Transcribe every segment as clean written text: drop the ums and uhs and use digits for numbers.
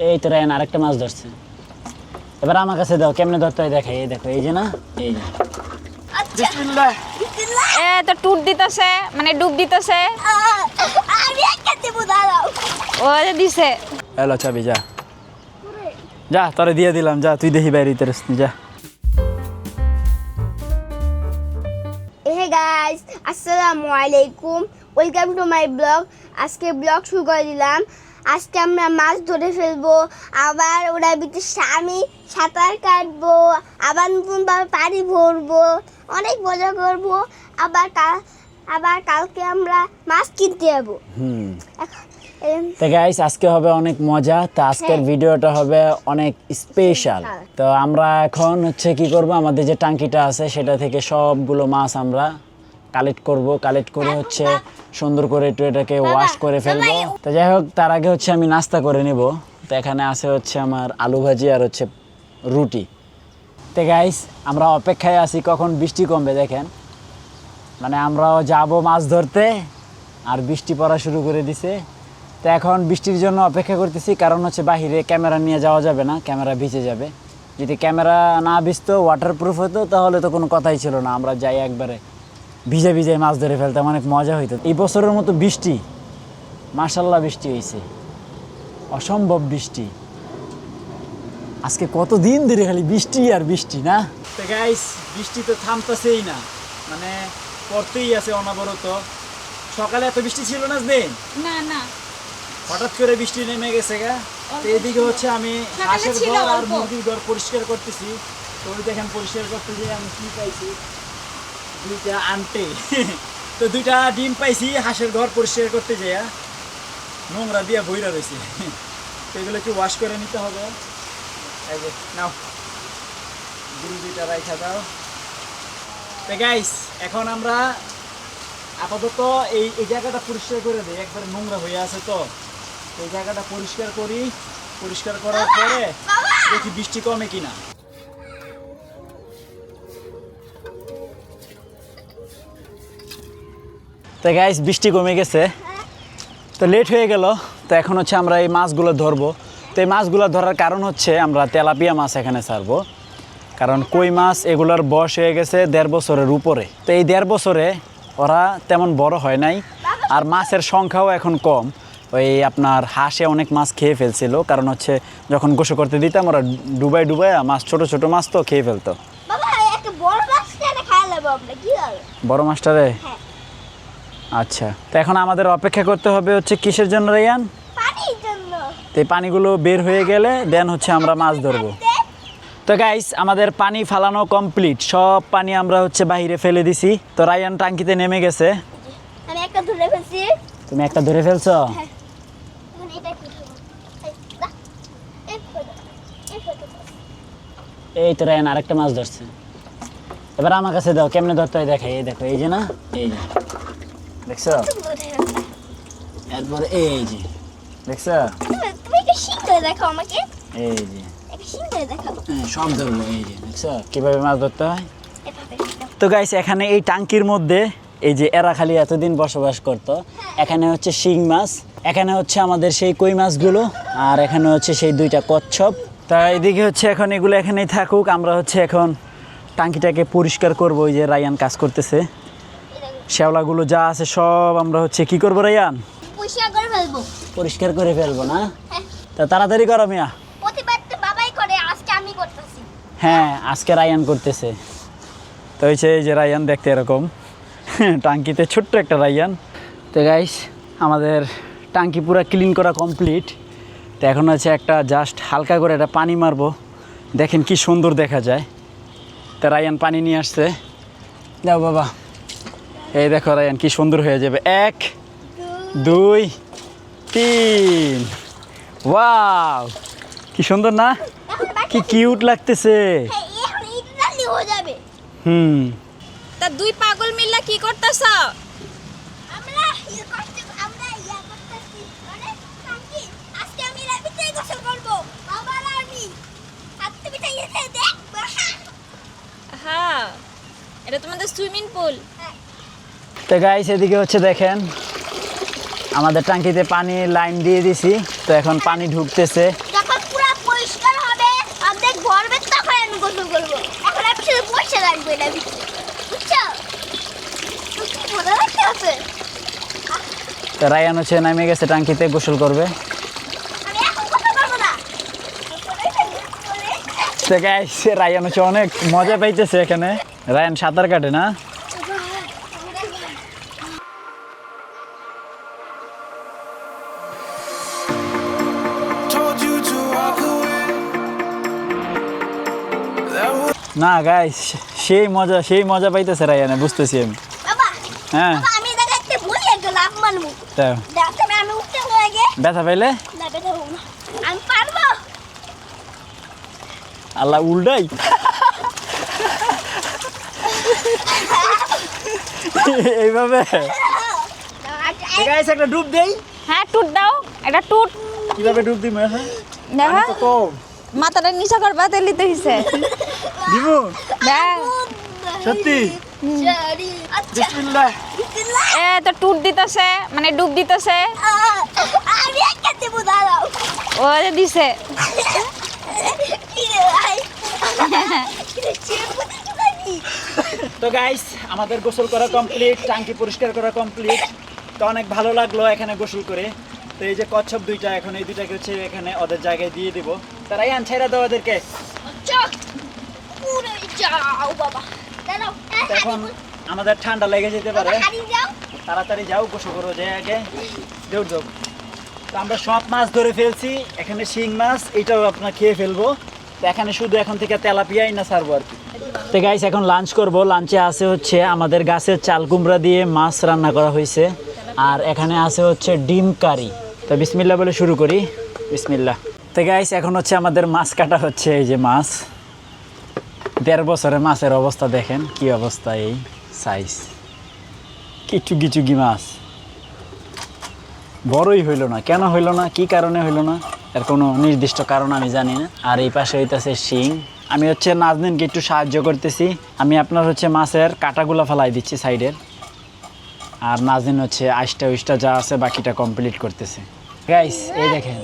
এই তো রায়ান আরেকটা মাছ ধরছে। এবার আমার কাছে দাও, কেমনে ধরতে হয় দেখাই। এই দেখো, এই যে না, এই যে। বিসমিল্লাহ। এ তো টুট দিতেছে, মানে ডুব দিতেছে। আমি একটা দেব, দাঁড়াও। ও যে দিছে। এলো চাবি, যা যা, তোরে দিয়ে দিলাম, যা তুই দেখি বাইরে যা। হে গাইস, আসসালামু আলাইকুম, ওয়েলকাম টু মাই ব্লগ। আজকে ব্লগ শুরু করে দিলাম। আজকে আমরা মাছ ধরে ফেলবো, আবার ওরা ভিতরে আমি সাঁতার কাটবো, আবার নতুনভাবে পানি ভরবো, অনেক মজা করবো। আবার কালকে আমরা মাছ কিনতে যাবো। তো গাইস, আজকে হবে অনেক মজা। তো আজকের ভিডিওটা হবে অনেক স্পেশাল। তো আমরা এখন হচ্ছে কি করব, আমাদের যে টাঙ্কিটা আছে সেটা থেকে সবগুলো মাছ আমরা কালেক্ট করে হচ্ছে সুন্দর করে একটু এটাকে ওয়াশ করে ফেলবো। তো যাই হোক, তার আগে হচ্ছে আমি নাস্তা করে নিব। তো এখানে আছে হচ্ছে আমার আলু ভাজি আর হচ্ছে রুটি। তো গাইস, আমরা অপেক্ষায় আছি কখন বৃষ্টি কমবে। দেখেন, মানে আমরাও যাব মাছ ধরতে আর বৃষ্টি পড়া শুরু করে দিছে। তো এখন বৃষ্টির জন্য অপেক্ষা করতেছি, কারণ হচ্ছে বাহিরে ক্যামেরা নিয়ে যাওয়া যাবে না, ক্যামেরা ভিজে যাবে। যদি ক্যামেরা না ভিজতো, ওয়াটারপ্রুফ হতো, তাহলে তো কোনো কথাই ছিল না, আমরা যাই একবারে ভিজে ভিজে মাছ ধরে ফেলতাম, অনেক মজা হইতো। এই বছরের মতো বৃষ্টি, মাশাআল্লাহ বৃষ্টি হয়েছে, অসম্ভব বৃষ্টি। আজকে কতদিন ধরে খালি বৃষ্টি আর বৃষ্টি না। তো গাইস, বৃষ্টি তো থামতেছেই না, মানে পড়তেই আছে অনবরত। সকালে এত বৃষ্টি ছিল না দিন, না না, হঠাৎ করে বৃষ্টি নেমে গেছে গা। তো এইদিকে হচ্ছে আমি হাঁসের ঘর আর মুরগির ঘর পরিষ্কার করতেছি। তো ওই দেখেন, পরিষ্কার করতে গিয়ে আমি কি পাইছি, দুইটা আন্টে। তো দুইটা ডিম পাইছি হাঁসের ঘর পরিষ্কার করতে যাই, নোংরা দিয়ে বইরা রয়েছে। তো এগুলোকে ওয়াশ করে নিতে হবে। এই যে নাও, দুইটা রাইখা দাও। তো গাইস, এখন আমরা আপাতত এই জায়গাটা পরিষ্কার করে দিই, একবার নোংরা হয়ে আছে। তো এই জায়গাটা পরিষ্কার করি, পরিষ্কার করার পরে দেখি বৃষ্টি কমে কিনা। তো গাইস, বৃষ্টি কমে গেছে, তো লেট হয়ে গেল। তো এখন হচ্ছে আমরা এই মাছগুলো ধরবো। তো এই মাছগুলো ধরার কারণ হচ্ছে আমরা তেলাপিয়া মাছ এখানে ছাড়বো, কারণ কই মাছ এগুলোর বয়স হয়ে গেছে 1.5 বছরের উপরে। তো এই 1.5 বছরে ওরা তেমন বড় হয় নাই, আর মাছের সংখ্যাও এখন কম। ওই আপনার হাঁসে অনেক মাছ খেয়ে ফেলছিল, কারণ হচ্ছে যখন গোসল করতে দিতাম ওরা ডুবাই মাছ, ছোট ছোট মাছ তো খেয়ে ফেলতো। বড় মাছটারে, আচ্ছা। তো এখন আমাদের অপেক্ষা করতে হবে হচ্ছে কিসের জন্য রায়ান? পানির জন্য। তো এই পানিগুলো বের হয়ে গেলে দেন হচ্ছে আমরা মাছ ধরবো। তো গাইস, আমাদের পানি ফালানো কমপ্লিট, সব পানি আমরা হচ্ছে বাইরে ফেলে দিছি। তো রায়ান টাঙ্কিতে নেমে গেছে। আমি একটা ধরে ফেলছি। তুমি একটা ধরে ফেলছো? এই তো রায়ান আরেকটা মাছ ধরছে। এবার আমার কাছে দাও, কেমনে ধরতে হয় দেখাই। এই দেখো, এই যে না, এই যে দেখছো, এরপরে এই যে দেখছো, তুমি একটা শিং করে দেখাও আমাকে। এই যে একটা শিং করে দেখাও। সব ধরবো। এই যে দেখছো কিভাবে মাছ ধরতে হয়। এভাবে। তো গাইস, এখানে এই টাঙ্কির মধ্যে এই যে এরা খালি এতদিন বসবাস করতো। এখানে হচ্ছে শিং মাছ, এখানে হচ্ছে আমাদের সেই কই মাছগুলো, আর এখানে হচ্ছে সেই দুইটা কচ্ছপ। তা এদিকে হচ্ছে এখন এগুলো এখানেই থাকুক, আমরা হচ্ছে এখন টাঙ্কিটাকে পরিষ্কার করব। ওই যে রায়ান কাজ করতেছে, শ্যাওলাগুলো যা আছে সব আমরা হচ্ছে কি করবো রায়ান? পরিষ্কার করে ফেলবো। পরিষ্কার করে ফেলবো না? হ্যাঁ। তা তাড়াতাড়ি করো মিয়া। প্রতিবার তো বাবাই করে, আজকে আমি করতেছি। হ্যাঁ, আজকে রায়ান করতেছে। তো হচ্ছে এই যে রায়ান দেখতে এরকম, টাঙ্কিতে ছোট্ট একটা রায়ান। তো গাইস, আমাদের টাঙ্কি পুরো ক্লিন করা কমপ্লিট। তো এখন হচ্ছে একটা জাস্ট হালকা করে একটা পানি মারবো, দেখেন কি সুন্দর দেখা যায়। তো রায়ান পানি নিয়ে আসছে, যাও বাবা। এই দেখো রায়ান কি সুন্দর হয়ে যাবে। 1 2 3, ওয়াও, কি সুন্দর না, কি কিউট লাগতেছে। হ্যাঁ, এখন এটা ডালি হয়ে যাবে। তা দুই পাগল মিল্লা কি করতেছ? আমরা ইয়া করতেছি, মানে টাঙ্কি। আজকে আমি রাবিতে গোসল করব, বাবা আর আমি। আর তুমি তাই এসে দেখ। হ্যাঁ, এটা তোমাদের সুইমিং পুল। তো গাইস, এদিকে হচ্ছে দেখেন আমাদের টাঙ্কিতে পানি লাইন দিয়ে দিছি। তো এখন পানি ঢুকতেছে। গোসল করবো। এখন আমি শুধু পয়সা রাখবো এটা ভিতরে, বুঝছো? কি মজা লাগতে আছে। তো রায়ান হচ্ছে নামে গেছে টাঙ্কিতে, গোসল করবে। আমি এখন গোসল করবো না। তো গাইস রায়ান হচ্ছে অনেক মজা পাইতেছে এখানে। রায়ান সাঁতার কাটে না? Told you to walk away. That was না গাইস, সেই মজা পাইতেছে রায়ানে, বুঝতেছি আমি। বাবা, হ্যাঁ বাবা, আমি এটা দেখতে ভুলিয়ে গেলাম মানবো। তো দেখতে আমি উঠতে লাগে। ব্যথা পাইলে না বেটা হবো না। আমি পারবো। আল্লাহ উল্টাই এইভাবে। গাইস একটা ডুব দেই। হ্যাঁ টুট দাও, একটা টুট। কিভাবে ডুব দিই? হ্যাঁ দেখা তো কম মাথাটা নিচা করবা তেলি তো হিসে দিব দেখ। সত্যি। সরি। আচ্ছা। বিসমিল্লাহ। এ তো টুট দিতেছে, মানে ডুব দিতেছে। আমি একটা দেবো, দাঁড়াও। ও যে দিছে। কি রে ভাই? কি রে, চেয়ে বুঝতে পারি? তো গাইস আমাদের গোসল করা কমপ্লিট, টাঙ্কি পরিষ্কার করা কমপ্লিট। তো অনেক ভালো লাগলো এখানে গোসল করে। তো এই যে কচ্ছপ দুইটা, এখন এই দুইটাকে হচ্ছে এখানে ওদের জায়গায় দিয়ে দিব। তারাই আন ছেড়ে দাও ওদেরকে। আচ্ছা। পুরো যাও বাবা। দাঁড়াও। তো এখন আমাদের ঠান্ডা লেগে যেতে পারে, হারিয়ে যাও। তাড়াতাড়ি যাও, গোসল করো যে আগে, দৌড় যাও। তো আমরা সব মাছ ধরে ফেলছি, এখানে শিং মাছ, এটাও আপনার খেয়ে ফেলবো। তো এখানে শুধু এখন থেকে তেলাপিয়াই না ছাড়বো আর কি। তো গাইস এখন লাঞ্চ করব। লাঞ্চে আছে হচ্ছে আমাদের গাছের চাল কুমড়া দিয়ে মাছ রান্না করা হয়েছে, আর এখানে আছে হচ্ছে ডিম কারি। তো বিসমিল্লাহ বলে শুরু করি, বিসমিল্লাহ। তো গাইস এখন হচ্ছে আমাদের মাছ কাটা হচ্ছে। এই যে মাছ, 1.5 বছরের মাছের অবস্থা দেখেন কি অবস্থা, এই সাইজ, কিচুগি মাছ। বড়ই হইল না, কেন হইল না, কি কারণে হইল না, এর কোনো নির্দিষ্ট কারণ আমি জানি না। আর এই পাশে হইতাছে শিং। আমি হচ্ছে নাজনীনকে একটু সাহায্য করতেছি। আমি আপনার হচ্ছে মাছের কাঁটাগুলো ফেলাই দিচ্ছি সাইডের, আর নাজনীন হচ্ছে আইসটা উইসটা যা আছে বাকিটা কমপ্লিট করতেছে। গাইস এই দেখেন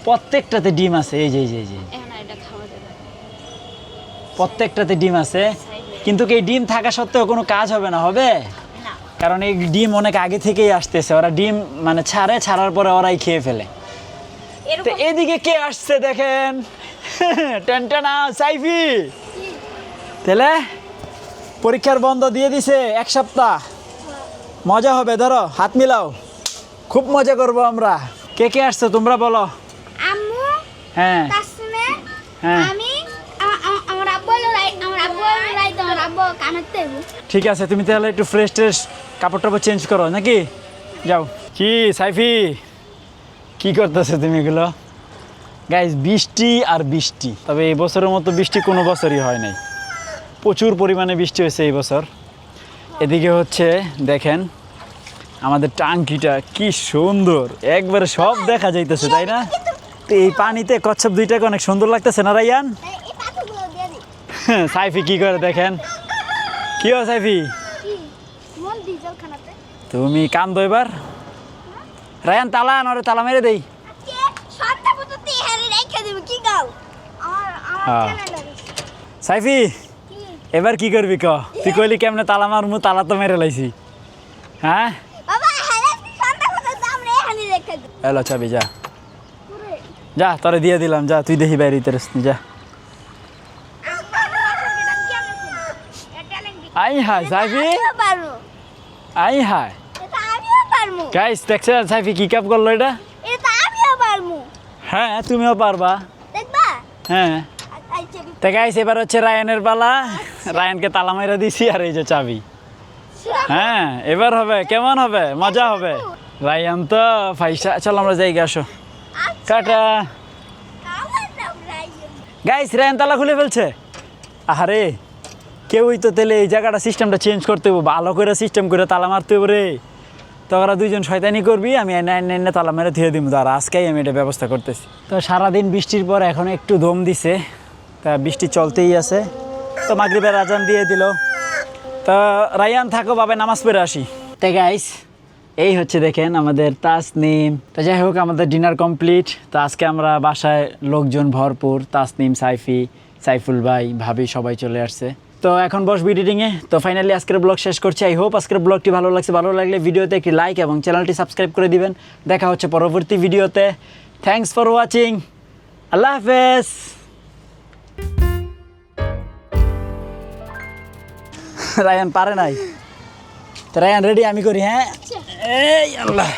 প্রত্যেকটাতে ডিম আছে, এই যে এই যে এই যে প্রত্যেকটাতে ডিম আছে। কিন্তু এই ডিম থাকা সত্ত্বেও কোনো কাজ হবে না, হবে? কারণ এই ডিম অনেক আগে থেকেই আসতেছে, ওরা ডিম মানে ছাড়ার পরে ওরাই খেয়ে ফেলে। তো এদিকে কে আসছে দেখেন, টেনটেনা সাইফি। তাহলে পরীক্ষার বন্ধ দিয়ে দিছে 1 সপ্তাহ, মজা হবে, ধরো হাত মিলাও, খুব মজা করব আমরা। কে কে আসছে তোমরা বলো? আম্মু, হ্যাঁ তাসমিমা, হ্যাঁ আমি, আমার আব্বু হলো আমার আব্বু কানাতে দেবো। ঠিক আছে, তুমি তাহলে একটু ফ্রেশ ট্রেশ কাপড় টাপড় চেঞ্জ করো নাকি, যাও। কি সাইফি কি করতেছে তুমি এগুলো? গাইস বৃষ্টি আর বৃষ্টি, তবে এই বছরের মতো বৃষ্টি কোনো বছরই হয় নাই, প্রচুর পরিমাণে বৃষ্টি হয়েছে এই বছর। এদিকে হচ্ছে দেখেন আমাদের টাঙ্কিটা কি সুন্দর, একবারে সব দেখা যাইতেছে, তাই না? তো এই পানিতে কচ্ছপ দুইটাকে অনেক সুন্দর লাগতেছে না রাইয়ান? এই পাতাগুলো দিয়ে দিই। সাইফি কি করে দেখেন, কি হয় সাইফি? কি? মন ডিজেল খানাতে। তুমি কান্দো এবার? রায়ান তালা নরে তালা মেরে দেই। আজকে সন্ধ্যা পর্যন্ত এখানে রেখে দেবো, কি গাও? আমার হ্যাঁ। চ্যানেল আছে। সাইফি কি? এবার কি করবি ক? তুই কইলি কেমনে তালা মারমু, তালা তো মেরে লাইছি। হ্যাঁ বাবা, সন্ধ্যা পর্যন্ত আমরা এখানে রেখে দেবো। এলো চাবি, যা পুরো। যা, তোরে দিয়ে দিলাম, যা তুই দেখি বাইরে যা। আই হাই সাইফি, আমিও পারবো। আই হাই এটা আমিও পারবো। গাইস দেখছেন সাইফি কি কাপ করলো এটা? এটা আমিও পারবো। হ্যাঁ তুমিও পারবা, দেখবা? হ্যাঁ। আচ্ছা, তো গাইস এবার হচ্ছে রায়ানের পালা, রায়ানকে তালা মেরে দিছি, আর এই যে চাবি। হ্যাঁ এবার হবে, কেমন হবে, মজা হবে। রায়ান তো ফাইসা, চল আমরা যাই, আসো টাটা। আমার নাম রাইজন। গাইস রায়ান তালা খুলে ফেলছে। আরে কেউই তো তাহলে এই জায়গাটা সিস্টেমটা চেঞ্জ করতে হবে, ভালো করে সিস্টেম করে তালা মারতে হবে রে। তো ওরা দুইজন শয়তানি করবি, আমি এনে তালা মেরে ধুয়ে দিব, আর আজকেই আমি এটা ব্যবস্থা করতেছি। তো সারাদিন বৃষ্টির পর এখন একটু দম দিছে, তা বৃষ্টি চলতেই আছে। তো মাগরিবের আজান দিয়ে দিল। তো রায়ান থাকো, বাবা নামাজ পড়ে আসি। তো গাইস এই হচ্ছে দেখেন আমাদের তাসনিম। তো যাই হোক আমাদের ডিনার কমপ্লিট। তো আজকে আমরা বাসায় লোকজন ভরপুর, তাসনিম, সাইফি, সাইফুল ভাই ভাবি সবাই চলে আসছে। তো এখন বসবো এডিটিংয়ে। তো ফাইনালি আজকের ব্লগ শেষ করছি। আই হোপ আজকের ব্লগটি ভালো লাগছে। ভালো লাগলে ভিডিওতে একটি লাইক এবং চ্যানেলটি সাবস্ক্রাইব করে দিবেন। দেখা হচ্ছে পরবর্তী ভিডিওতে। Thanks for watching. আল্লাহ হাফেজ। রায়ান পারে নাই। তো রায়ান রেডি, আমি করি। হ্যাঁ, এই আল্লাহ।